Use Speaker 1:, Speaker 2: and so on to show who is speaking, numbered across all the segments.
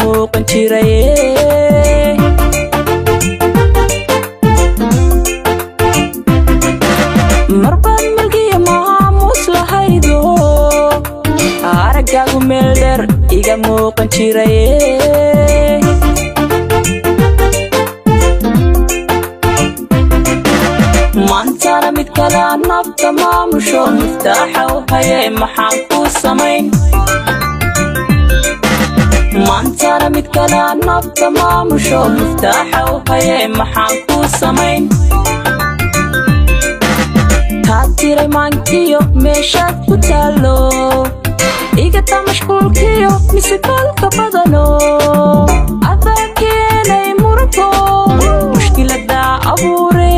Speaker 1: muuqan jiray marban malgiya maamus lahaydo aragaagu meel dheer iga muuqan jiray maantana mid kale nafta maamusho miftaaxa u hayay maxaan ku samayn maantana mid kale nafta maamusho miftaaxa u hayay maxaan ku samayn kaatiray maankiyo meeshaad ku taalo igata mashquulkiyo misikalka badano adaa keenay muranko mushkilada abuure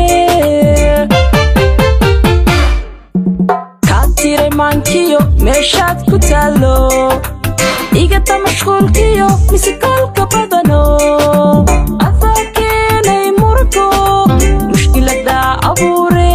Speaker 1: kaatiray maankiyo meeshaad ku taalo igata mashquulkiyo misikalka badano adaa keenay muranko mushkilada abuure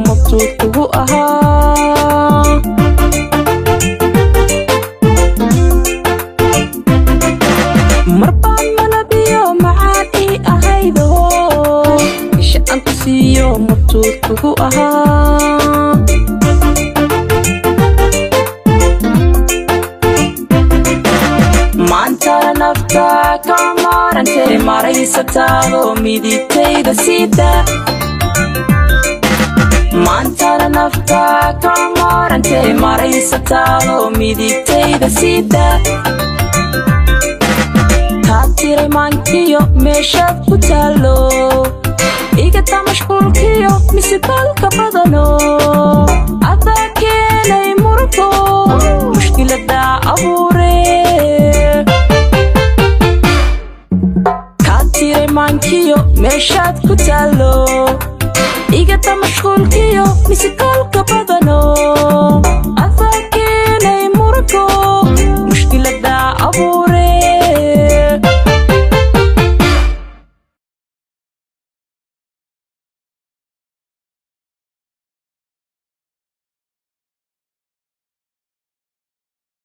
Speaker 1: mabsuud kugu ahaa marbaan malabiyo macaan ii ahaydo isha aan ku siiyo mabsuud kugu ahaa maantana nafta ka maarantay maraysataado midigtayda sida maantana nafta ka maarantay maraysataado midigtayda sida kaatiray maankiyo meeshaad ku taalo igata mashquulkiyo misikalka badano adaa keenay muranko mushkilada abuure kaatiray maankiyo meeshaad ku taalo igata mashquulkiyo misikalka badano